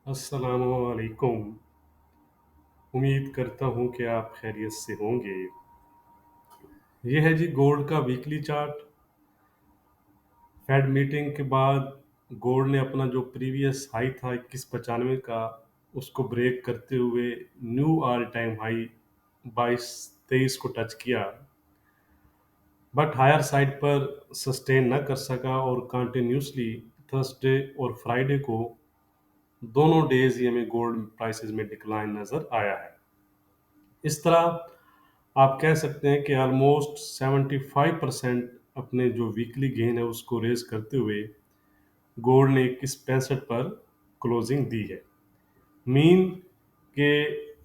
अस्सलामुअलैकुम। उम्मीद करता हूँ कि आप खैरियत से होंगे। ये है जी गोल्ड का वीकली चार्ट। फेड मीटिंग के बाद गोल्ड ने अपना जो प्रीवियस हाई था 2195 का, उसको ब्रेक करते हुए न्यू ऑल टाइम हाई 2223 को टच किया, बट हायर साइड पर सस्टेन न कर सका और कंटिन्यूसली थर्सडे और फ्राइडे को दोनों डेज ये हमें गोल्ड प्राइसेस में डिक्लाइन नज़र आया है। इस तरह आप कह सकते हैं कि ऑलमोस्ट 75% अपने जो वीकली गेन है उसको रेज करते हुए गोल्ड ने 2165 पर क्लोजिंग दी है। मीन के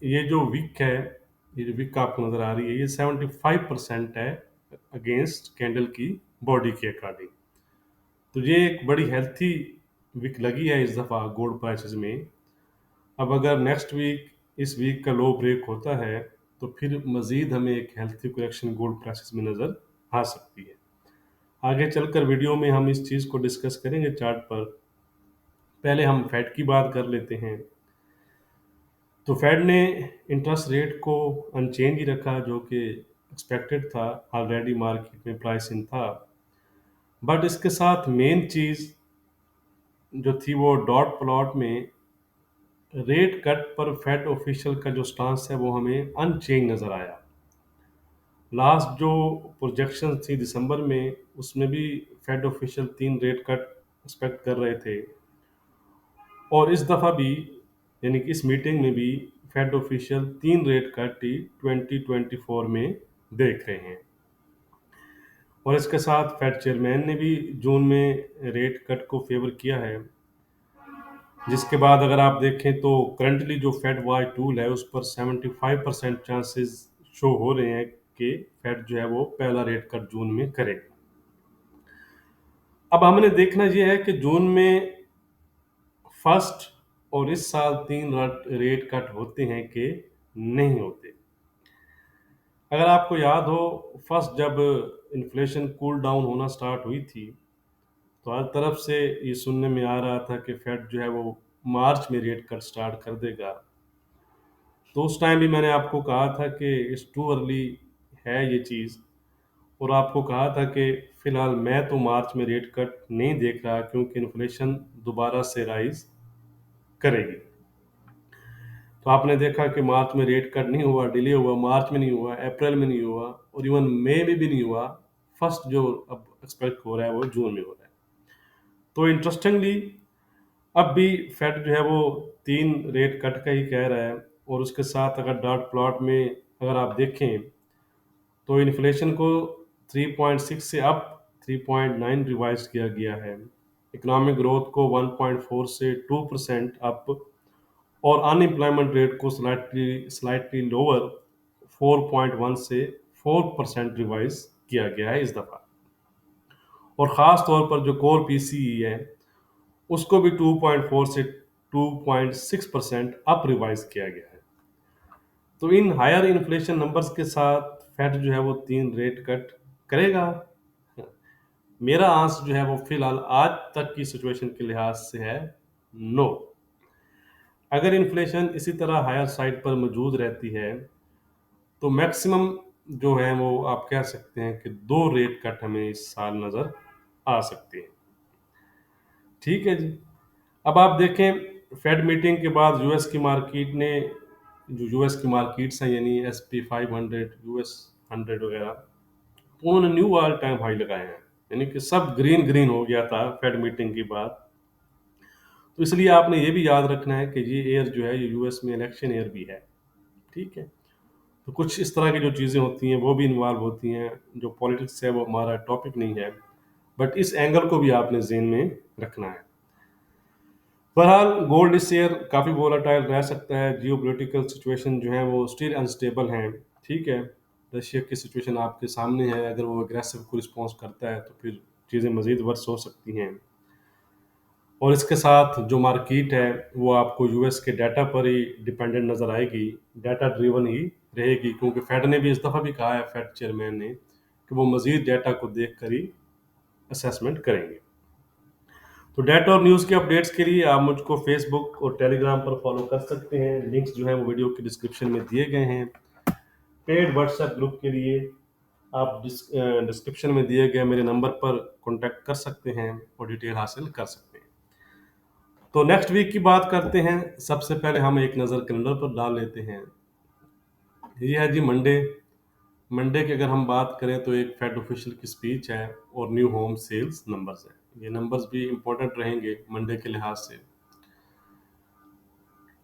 ये जो विक है, ये जो विक आपको नजर आ रही है, ये 75% है अगेंस्ट कैंडल की बॉडी के अकॉर्डिंग। तो ये एक बड़ी हेल्थी विक लगी है इस दफ़ा गोल्ड प्राइसेस में। अब अगर नेक्स्ट वीक इस वीक का लो ब्रेक होता है तो फिर मजीद हमें एक हेल्थी करेक्शन गोल्ड प्राइसेस में नज़र आ सकती है। आगे चलकर वीडियो में हम इस चीज़ को डिस्कस करेंगे चार्ट पर। पहले हम फेड की बात कर लेते हैं। तो फेड ने इंटरेस्ट रेट को अनचेंज ही रखा, जो कि एक्सपेक्टेड था, ऑलरेडी मार्केट में प्राइस इन था। बट इसके साथ मेन चीज़ जो थी वो डॉट प्लॉट में रेट कट पर फेड ऑफिशियल का जो स्टांस है वो हमें अनचेंज नज़र आया। लास्ट जो प्रोजेक्शन थी दिसंबर में, उसमें भी Fed official 3 rate cut expect कर रहे थे, और इस दफ़ा भी यानी कि इस मीटिंग में भी फेड ऑफिशियल 3 रेट कट ही 2024 में देख रहे हैं। और इसके साथ फेड चेयरमैन ने भी जून में रेट कट को फेवर किया है, जिसके बाद अगर आप देखें तो करंटली जो फेड वाई टूल है उस पर 75% चांसेस शो हो रहे हैं कि फेड जो है वो पहला रेट कट जून में करेगा। अब हमने देखना यह है कि जून में फर्स्ट और इस साल 3 रेट कट होते हैं कि नहीं होते। अगर आपको याद हो, फर्स्ट जब इन्फ्लेशन कूल डाउन होना स्टार्ट हुई थी तो हर तरफ से ये सुनने में आ रहा था कि फेड जो है वो मार्च में रेट कट स्टार्ट कर देगा। तो उस टाइम भी मैंने आपको कहा था कि इट्स टू अर्ली है ये चीज़, और आपको कहा था कि फिलहाल मैं तो मार्च में रेट कट नहीं देख रहा क्योंकि इन्फ्लेशन दोबारा से राइज करेगी। तो आपने देखा कि मार्च में रेट कट नहीं हुआ, डिले हुआ, मार्च में नहीं हुआ, अप्रैल में नहीं हुआ, और इवन मई में भी नहीं हुआ। फर्स्ट जो अब एक्सपेक्ट हो रहा है वो जून में हो रहा है। तो इंटरेस्टिंगली अब भी फेड जो है वो 3 रेट कट का ही कह रहा है, और उसके साथ अगर डॉट प्लॉट में अगर आप देखें तो इन्फ्लेशन को 3.6 से अप 3.9 रिवाइज किया गया है। इकोनॉमिक ग्रोथ को 1.4 से 2% अप, और अनएम्प्लॉयमेंट रेट को स्लाइटली स्लाइटली लोअर 4.1 से 4% रिवाइज किया गया है इस दफ़ा। और ख़ास तौर पर जो कोर पीसीई है उसको भी 2.4 से 2.6% अप रिवाइज किया गया है। तो इन हायर इन्फ्लेशन नंबर्स के साथ फेड जो है वो 3 रेट कट करेगा। मेरा आंसर जो है वो फिलहाल आज तक की सिचुएशन के लिहाज से है नो। अगर इन्फ्लेशन इसी तरह हायर साइड पर मौजूद रहती है तो मैक्सिमम जो है वो आप कह सकते हैं कि 2 रेट कट हमें इस साल नज़र आ सकते हैं। ठीक है जी। अब आप देखें, फेड मीटिंग के बाद यूएस की मार्केट ने, जो यूएस की मार्केट्स हैं यानी SP 500, US 100 वगैरह, तो उन्होंने न्यू ऑल टाइम हाई लगाए हैं। यानी कि सब ग्रीन ग्रीन हो गया था फेड मीटिंग के बाद। तो इसलिए आपने ये भी याद रखना है कि ये एयर जो है ये यूएस में इलेक्शन एयर भी है। ठीक है। तो कुछ इस तरह की जो चीज़ें होती हैं वो भी इन्वॉल्व होती हैं। जो पॉलिटिक्स है वो हमारा टॉपिक नहीं है, बट इस एंगल को भी आपने ज़हन में रखना है। बहरहाल गोल्ड इस ईयर काफ़ी वोलाटाइल रह सकता है। जियोपॉलिटिकल सिचुएशन जो है वो स्टिल अनस्टेबल हैं। ठीक है। रशिया की सिचुएशन आपके सामने है, अगर वो अग्रेसिव को रिस्पॉन्स करता है तो फिर चीज़ें मज़ीद वर्स हो सकती हैं। और इसके साथ जो मार्केट है वो आपको यूएस के डाटा पर ही डिपेंडेंट नज़र आएगी, डाटा ड्रिवन ही रहेगी, क्योंकि फेड ने भी इस दफ़ा भी कहा है, फेड चेयरमैन ने, कि वो मज़ीद डाटा को देख कर ही असेसमेंट करेंगे। तो डेट और न्यूज़ के अपडेट्स के लिए आप मुझको फेसबुक और टेलीग्राम पर फॉलो कर सकते हैं। लिंक्स जो है वो वीडियो के डिस्क्रिप्शन में दिए गए हैं। पेड व्हाट्सएप ग्रुप के लिए आप डिस्क्रिप्शन में दिए गए मेरे नंबर पर कॉन्टैक्ट कर सकते हैं और डिटेल हासिल कर सकते हैं। तो नेक्स्ट वीक की बात करते हैं। सबसे पहले हम एक नज़र कैलेंडर पर डाल लेते हैं। ये है जी मंडे। मंडे की अगर हम बात करें तो एक फेड ऑफिशियल की स्पीच है और न्यू होम सेल्स नंबर्स हैं। ये नंबर्स भी इंपॉर्टेंट रहेंगे मंडे के लिहाज से।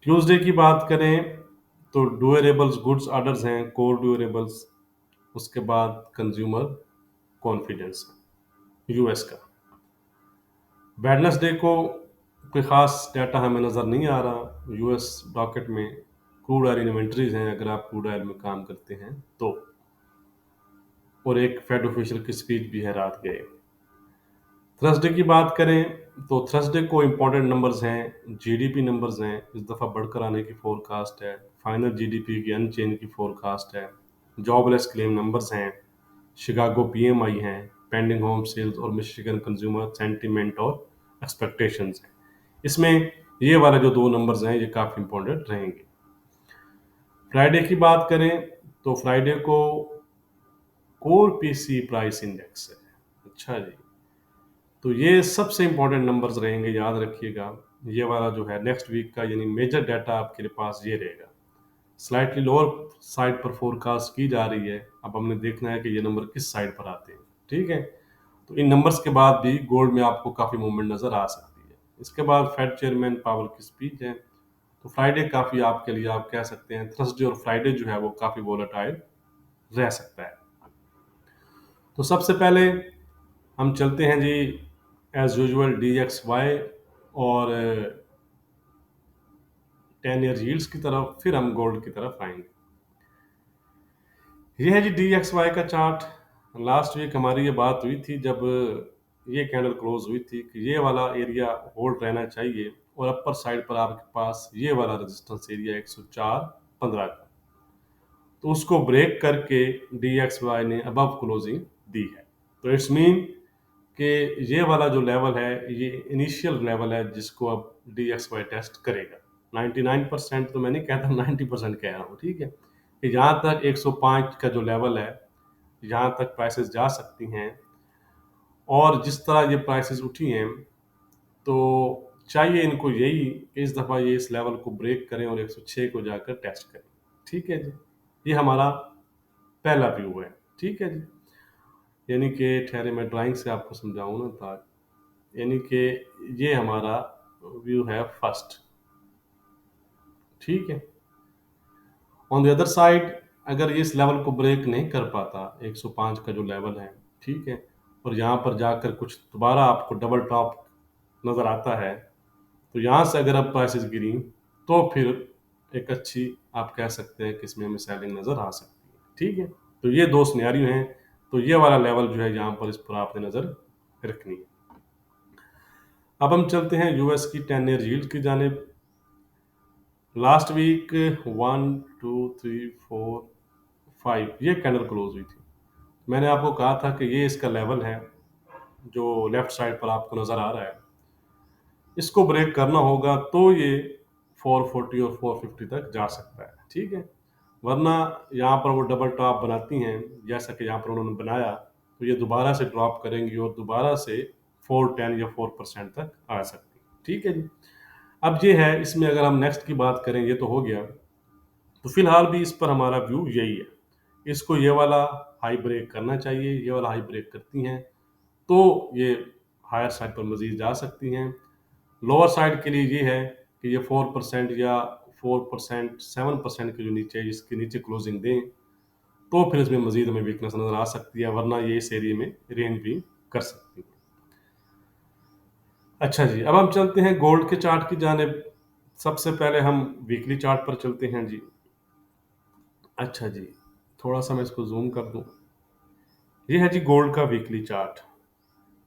ट्यूसडे की बात करें तो ड्यूरेबल्स गुड्स ऑर्डर्स हैं, कोर ड्यूरेबल्स। उसके बाद कंज्यूमर कॉन्फिडेंस यूएस का। वेडनेसडे को कोई ख़ास डाटा हमें नज़र नहीं आ रहा। यूएस डॉकेट में क्रूड ऑयल इन्वेंट्रीज हैं अगर आप क्रूड ऑयल में काम करते हैं तो। और एक फेड ऑफिशियल की स्पीच भी है रात गए। थर्सडे की बात करें तो थर्सडे को इम्पोर्टेंट नंबर्स हैं, जीडीपी नंबर्स हैं, इस दफ़ा बढ़कर आने की फोरकास्ट है। फाइनल जीडीपी की अनचेंज की फोरकास्ट है। जॉबलेस क्लेम नंबर्स हैं, शिकागो पीएमआई हैं, पेंडिंग होम सेल्स और मिशिगन कंज्यूमर सेंटीमेंट और एक्सपेक्टेशंस हैं। इसमें ये वाले जो दो नंबर्स हैं ये काफ़ी इंपॉर्टेंट रहेंगे। फ्राइडे की बात करें तो फ्राइडे को कोर पीसी प्राइस इंडेक्स है। अच्छा जी, तो ये सबसे इंपॉर्टेंट नंबर्स रहेंगे, याद रखिएगा। ये वाला जो है नेक्स्ट वीक का यानी मेजर डाटा आपके पास ये रहेगा। स्लाइटली लोअर साइड पर फोरकास्ट की जा रही है। अब हमने देखना है कि ये नंबर किस साइड पर आते हैं। ठीक है, तो इन नंबर्स के बाद भी गोल्ड में आपको काफ़ी मूवमेंट नज़र आ सकती है। इसके बाद फेड चेयरमैन पावल की स्पीच है। तो फ्राइडे काफ़ी आपके लिए आप कह सकते हैं थर्सडे और फ्राइडे जो है वो काफ़ी वोलेटाइल रह सकता है। तो सबसे पहले हम चलते हैं जी एज यूजुअल DXY और 10 ईयर यील्ड्स की तरफ, फिर हम गोल्ड की तरफ आएंगे। ये है जी DXY का चार्ट। लास्ट वीक हमारी ये बात हुई थी जब ये कैंडल क्लोज हुई थी कि ये वाला एरिया होल्ड रहना चाहिए और अपर साइड पर आपके पास ये वाला रेजिस्टेंस एरिया 104.15 का। तो उसको ब्रेक करके DXY ने अबव क्लोजिंग दी है। तो इट्स मीन कि ये वाला जो लेवल है ये इनिशियल लेवल है जिसको अब DXY टेस्ट करेगा। 99% तो मैं नहीं कहता, 90% कह रहा हूँ। ठीक है, कि यहाँ तक 105 का जो लेवल है यहाँ तक प्राइसेस जा सकती हैं। और जिस तरह ये प्राइसेस उठी हैं तो चाहिए इनको यही कि इस दफ़ा ये इस लेवल को ब्रेक करें और 106 को जाकर टेस्ट करें। ठीक है जी, ये हमारा पहला व्यू है। ठीक है जी, यानी कि ठहरे मैं ड्राइंग से आपको समझाऊँ ना था। यानी कि ये हमारा व्यू है फर्स्ट। ठीक है, ऑन द अदर साइड अगर ये इस लेवल को ब्रेक नहीं कर पाता 105 का जो लेवल है, ठीक है, और यहाँ पर जाकर कुछ दोबारा आपको डबल टॉप नज़र आता है तो यहाँ से अगर अब प्राइसेस गिरी तो फिर एक अच्छी आप कह सकते हैं कि इसमें हमें सेलिंग नज़र आ सकती है। ठीक है, तो ये दो सिनेरियो हैं। तो ये वाला लेवल जो है यहाँ पर इस पर आपने नज़र रखनी है। अब हम चलते हैं यूएस की 10 ईयर यील्ड की जानिब। लास्ट वीक 1 2 3 4 5 ये कैंडल क्लोज हुई थी। मैंने आपको कहा था कि ये इसका लेवल है जो लेफ्ट साइड पर आपको नज़र आ रहा है। इसको ब्रेक करना होगा तो ये 440 और 450 तक जा सकता है। ठीक है, वरना यहाँ पर वो डबल टॉप बनाती हैं जैसा कि यहाँ पर उन्होंने बनाया तो ये दोबारा से ड्रॉप करेंगी और दोबारा से 410 या 4% तक आ सकती है। ठीक है जी, अब ये है इसमें अगर हम नेक्स्ट की बात करें, ये तो हो गया। तो फिलहाल भी इस पर हमारा व्यू यही है, इसको ये वाला हाई ब्रेक करना चाहिए। ये वाला हाई ब्रेक करती हैं तो ये हायर साइड पर मजीद जा सकती हैं। लोअर साइड के लिए ये है कि ये 4% या 4% 7% के जो नीचे इसके नीचे क्लोजिंग दें तो फिर इसमें मजीद हमें वीकनेस नज़र आ सकती है, वरना ये इस एरिया में रेंज भी कर सकती है। अच्छा जी, अब हम चलते हैं गोल्ड के चार्ट की जानिब। सबसे पहले हम वीकली चार्ट पर चलते हैं जी। अच्छा जी, थोड़ा सा मैं इसको जूम कर दूं। ये है जी गोल्ड का वीकली चार्ट।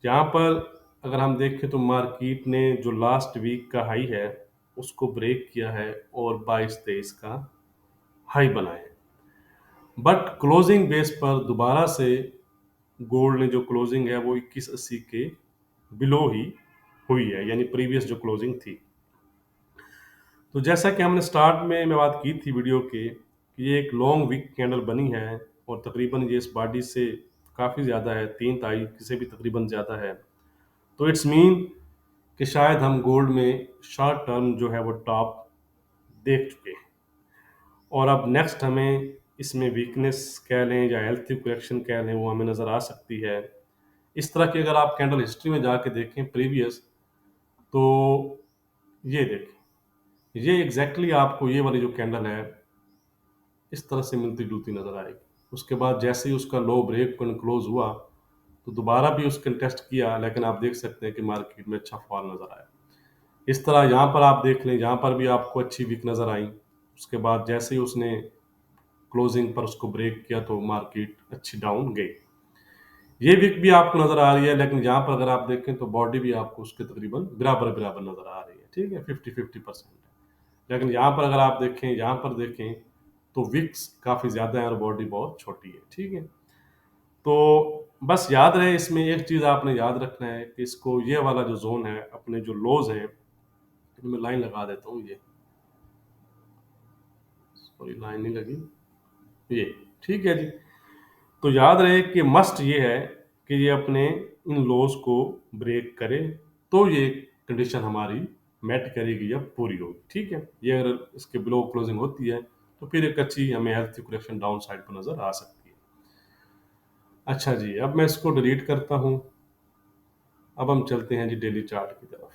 यहाँ पर अगर हम देखें तो मार्केट ने जो लास्ट वीक का हाई है उसको ब्रेक किया है और 22-23 का हाई बनाया है। बट क्लोजिंग बेस पर दोबारा से गोल्ड ने जो क्लोजिंग है वो 2180 के बिलो ही हुई है, यानी प्रीवियस जो क्लोजिंग थी। तो जैसा कि हमने स्टार्ट में मैं बात की थी वीडियो के कि ये एक लॉन्ग वीक कैंडल बनी है और तकरीबन ये इस बॉडी से काफ़ी ज़्यादा है, 3 तारीख से भी तकरीबन ज़्यादा है। तो इट्स मीन कि शायद हम गोल्ड में शॉर्ट टर्म जो है वो टॉप देख चुके हैं और अब नेक्स्ट हमें इसमें वीकनेस कह लें या हेल्थी करेक्शन कह लें, वो हमें नज़र आ सकती है। इस तरह की अगर आप कैंडल हिस्ट्री में जाके देखें प्रीवियस, तो ये देखें, ये एग्जैक्टली आपको ये वाली जो कैंडल है इस तरह से मिलती जुलती नजर आएगी। उसके बाद जैसे ही उसका लो ब्रेक क्लोज हुआ तो दोबारा भी उसने टेस्ट किया, लेकिन आप देख सकते हैं कि मार्केट में अच्छा फॉल नजर आया। इस तरह यहाँ पर आप देख लें, यहाँ पर भी आपको अच्छी वीक नजर आई। उसके बाद जैसे ही उसने क्लोजिंग पर उसको ब्रेक किया तो मार्केट अच्छी डाउन गई। ये वीक भी आपको नजर आ रही है, लेकिन यहाँ पर अगर आप देखें तो बॉडी भी आपको उसके तकरीबन बराबर बराबर नजर आ रही है, ठीक है, 50-50%। लेकिन यहाँ पर अगर आप देखें, यहाँ पर देखें तो विक्स काफ़ी ज़्यादा है और बॉडी बहुत छोटी है, ठीक है। तो बस याद रहे, इसमें एक चीज़ आपने याद रखना है कि इसको ये वाला जो जोन है, अपने जो लोज हैं, मैं लाइन लगा देता हूँ, ये सॉरी लाइन नहीं लगी, ये ठीक है जी। तो याद रहे कि मस्ट ये है कि ये अपने इन लॉज को ब्रेक करे, तो ये कंडीशन हमारी मेट करेगी या पूरी होगी, ठीक है। ये अगर इसके बिलो क्लोजिंग होती है तो फिर एक अच्छी हमें हेल्थी करेक्शन डाउन साइड पर नजर आ सकती है। अच्छा जी, अब मैं इसको डिलीट करता हूँ। अब हम चलते हैं जी डेली चार्ट की तरफ।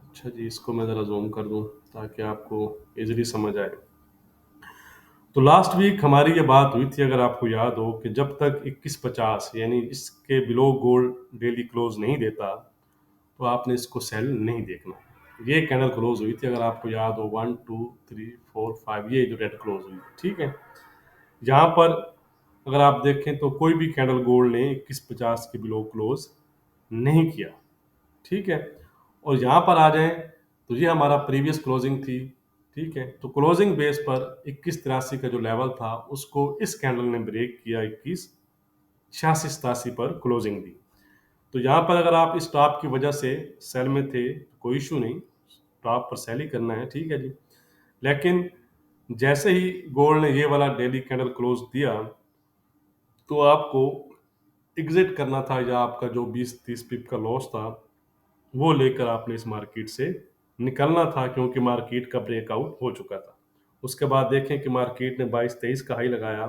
अच्छा जी, इसको मैं ज़रा जूम कर दूँ ताकि आपको इजीली समझ आए। तो लास्ट वीक हमारी ये बात हुई थी, अगर आपको याद हो, कि जब तक 2150 यानी इसके बिलो गोल्ड डेली क्लोज नहीं देता तो आपने इसको सेल नहीं देखना। ये कैंडल क्लोज हुई थी, अगर आपको याद हो, 1 2 3 4 5, ये जो रेड क्लोज हुई, ठीक है। यहाँ पर अगर आप देखें तो कोई भी कैंडल गोल्ड ने 2150 के बिलो क्लोज नहीं किया, ठीक है। और यहाँ पर आ जाएं तो ये हमारा प्रीवियस क्लोजिंग थी, ठीक है। तो क्लोजिंग बेस पर 2183 का जो लेवल था उसको इस कैंडल ने ब्रेक किया, 2186-87 पर क्लोजिंग दी। तो यहाँ पर अगर आप इस टॉप की वजह से सेल में थे, कोई इशू नहीं, टॉप पर सेल ही करना है, ठीक है जी। लेकिन जैसे ही गोल्ड ने ये वाला डेली कैंडल क्लोज दिया तो आपको एग्जिट करना था, या आपका जो 20-30 पिप का लॉस था वो लेकर आपने इस मार्केट से निकलना था, क्योंकि मार्केट का ब्रेकआउट हो चुका था। उसके बाद देखें कि मार्केट ने 22-23 का हाई लगाया,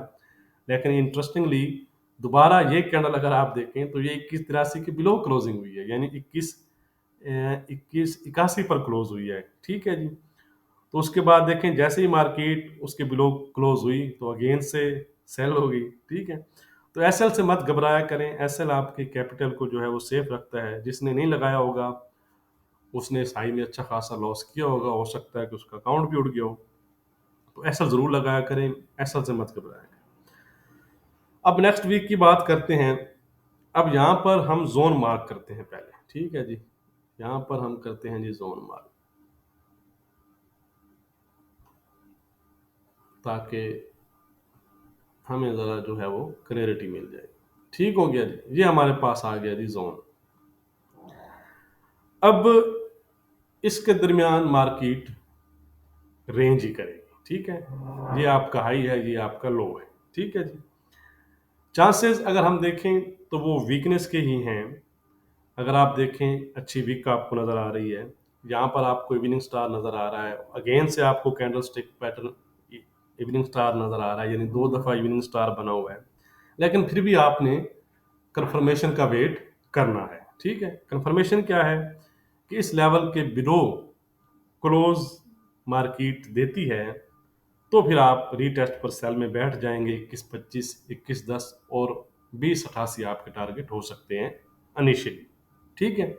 लेकिन इंटरेस्टिंगली दोबारा ये कैंडल अगर आप देखें तो ये 2183 के बिलो क्लोजिंग हुई है, यानी 2181 पर क्लोज हुई है, ठीक है जी। तो उसके बाद देखें जैसे ही मार्केट उसके बिलो क्लोज हुई तो अगेन से सेल हो गई, ठीक है। तो एसएल से मत घबराया करें, एसएल आपके कैपिटल को जो है वो सेफ रखता है। जिसने नहीं लगाया होगा उसने इस हाई में अच्छा खासा लॉस किया होगा, हो सकता है कि उसका अकाउंट भी उड़ गया हो। तो एसएल जरूर लगाया करें, एसएल से मत घबराया करें। अब नेक्स्ट वीक की बात करते हैं। अब यहाँ पर हम जोन मार्क करते हैं पहले, ठीक है जी। यहाँ पर हम करते हैं जी जोन मार्क, ताकि हमें ज़रा जो है वो क्लैरिटी मिल जाए। ठीक हो गया जी, ये हमारे पास आ गया जी जोन। अब इसके दरमियान मार्केट रेंज ही करेगी, ठीक है। ये आपका हाई है, ये आपका लो है, ठीक है जी। चांसेस अगर हम देखें तो वो वीकनेस के ही हैं। अगर आप देखें अच्छी वीक आपको नज़र आ रही है, यहाँ पर आपको इवनिंग स्टार नज़र आ रहा है, अगेन से आपको candle stick pattern evening star नज़र आ रहा है, यानी 2 दफ़ा इवनिंग स्टार बना हुआ है। लेकिन फिर भी आपने कंफर्मेशन का वेट करना है, ठीक है। कंफर्मेशन क्या है कि इस लेवल के बिलो क्लोज मार्केट देती है तो फिर आप रीटेस्ट पर सेल में बैठ जाएंगे। 21-25, 21-10 और 20-88 आपके टारगेट हो सकते हैं अनिशियली, ठीक है।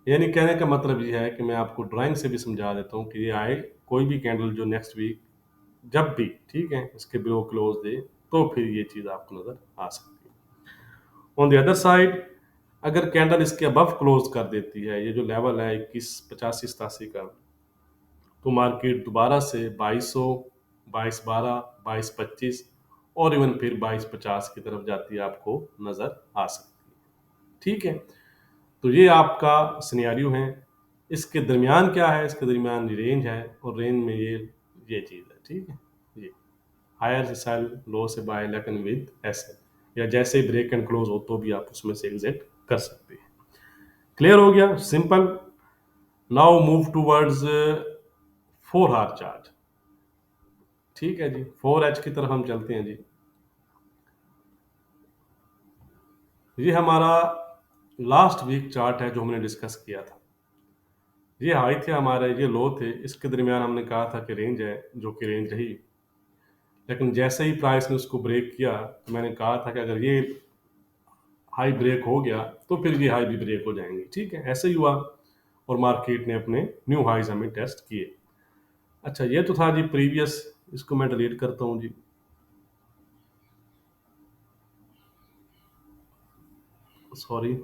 यानी कहने का मतलब ये है कि मैं आपको ड्राइंग से भी समझा देता हूँ कि ये आए कोई भी कैंडल जो नेक्स्ट वीक जब भी, ठीक है, इसके बिलो क्लोज दे तो फिर ये चीज़ आपको नज़र आ सकती है। ऑन द अदर साइड अगर कैंडल इसके अबव क्लोज कर देती है, ये जो लेवल है 21-85-87 का, तो मार्केट दोबारा से 2200, 2212, 2225 और इवन फिर 2250 की तरफ जाती है, आपको नजर आ सकती है, ठीक है। तो ये आपका सिनेरियो है। इसके दरमियान क्या है, इसके दरमियान रेंज है, और रेंज में ये चीज़ है, ठीक है। ये हायर से सेल, लो से बाय, लेकिन विद एसएल, या जैसे ही ब्रेक एंड क्लोज हो तो भी आप उसमें से एग्जिट कर सकते हैं। क्लियर हो गया, simple. Now move towards 4 our chart. ठीक है जी, 4H की तरफ हम चलते हैं जी। ये हमारा लास्ट वीक चार्ट है जो हमने डिस्कस किया था। ये हाई थे हमारे, ये लो थे, इसके दरमियान हमने कहा था कि रेंज है, जो कि रेंज रही। लेकिन जैसे ही प्राइस ने उसको ब्रेक किया तो मैंने कहा था कि अगर ये हाई ब्रेक हो गया तो फिर ये हाई भी ब्रेक हो जाएंगे, ठीक है। ऐसे ही हुआ और मार्केट ने अपने न्यू हाईज हमें टेस्ट किए। अच्छा, ये तो था जी प्रीवियस, इसको मैं डिलीट करता हूँ जी। सॉरी।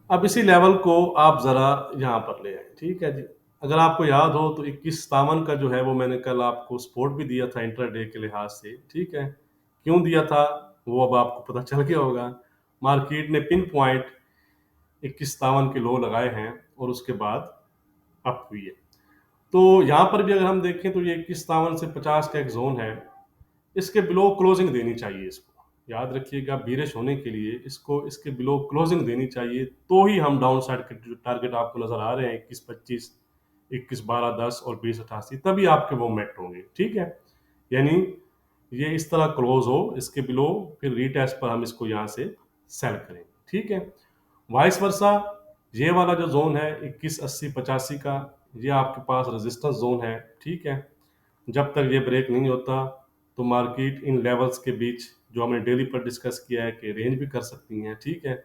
अब इसी लेवल को आप जरा यहाँ पर ले आए, ठीक है जी। अगर आपको याद हो तो 21 57 का जो है वो मैंने कल आपको सपोर्ट भी दिया था इंट्राडे के लिहाज से, ठीक है। क्यों दिया था वो अब आपको पता चल गया होगा। मार्केट ने पिन पॉइंट 21 57 के लो लगाए हैं और उसके बाद अप हुई है। तो यहाँ पर भी अगर हम देखें तो ये 21 57 से 50 का एक जोन है, इसके बिलो क्लोजिंग देनी चाहिए। इसको याद रखिएगा, बीरिश होने के लिए इसको इसके बिलो क्लोजिंग देनी चाहिए, तो ही हम डाउन साइड के जो टारगेट आपको नजर आ रहे हैं 21 25, 21 12 10 और 20 88, तभी आपके वो मेट होंगे, ठीक है। यानी ये इस तरह क्लोज हो इसके बिलो, फिर रीटेस्ट पर हम इसको यहाँ से सेल करेंगे, ठीक है। वाइस वर्सा, ये वाला जो जोन है 21 80 85 का, ये आपके पास रेजिस्टेंस जोन है, ठीक है। जब तक ये ब्रेक नहीं होता तो मार्केट इन लेवल्स के बीच, जो हमने डेली पर डिस्कस किया है, कि रेंज भी कर सकती हैं, ठीक है।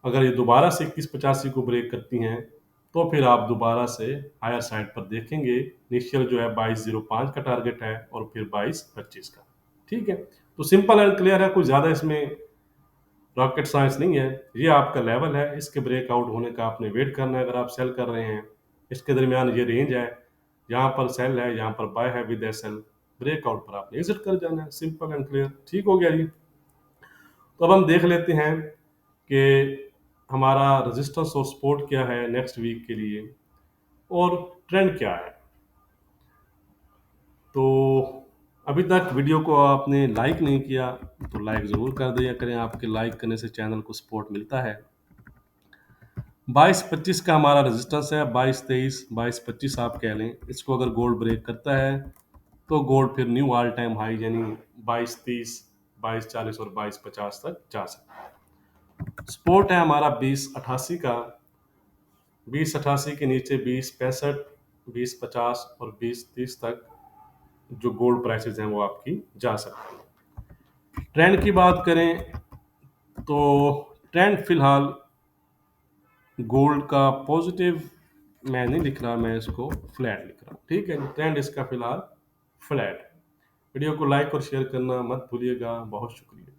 अगर ये दोबारा से 21 85 को ब्रेक करती हैं तो फिर आप दोबारा से हायर साइड पर देखेंगे। इनिशियल जो है 2205 का टारगेट है और फिर 22 25 का, ठीक है। तो सिंपल एंड क्लियर है, कोई ज़्यादा इसमें रॉकेट साइंस नहीं है। ये आपका लेवल है, इसके ब्रेकआउट होने का आपने वेट करना है अगर आप सेल कर रहे हैं। इसके दरमियान ये रेंज है, यहाँ पर सेल है, यहाँ पर बाय है विद एसएल। ब्रेकआउट पर आपने एग्जिट कर जाना है, सिंपल एंड क्लियर, ठीक हो गया जी। तो अब हम देख लेते हैं कि हमारा रेजिस्टेंस और सपोर्ट क्या है नेक्स्ट वीक के लिए, और ट्रेंड क्या है। तो अभी तक वीडियो को आपने लाइक नहीं किया तो लाइक ज़रूर कर दिया करें, आपके लाइक करने से चैनल को सपोर्ट मिलता है। 22 25 का हमारा रेजिस्टेंस है, 22 23 22 25 आप कह लें। इसको अगर गोल्ड ब्रेक करता है तो गोल्ड फिर न्यू ऑल टाइम हाई, यानी 22 30 22 40 और 22 50 तक जा सकता है। सपोर्ट है हमारा 20 88 का, 20 88 के नीचे 20 65 20 50 और 20 30 तक जो गोल्ड प्राइसेस हैं वो आपकी जा सकती हैं। ट्रेंड की बात करें तो ट्रेंड फिलहाल गोल्ड का पॉजिटिव मैं नहीं लिख रहा, मैं इसको फ्लैट लिख रहा हूँ, ठीक है। ट्रेंड इसका फिलहाल फ्लैट। वीडियो को लाइक और शेयर करना मत भूलिएगा। बहुत शुक्रिया।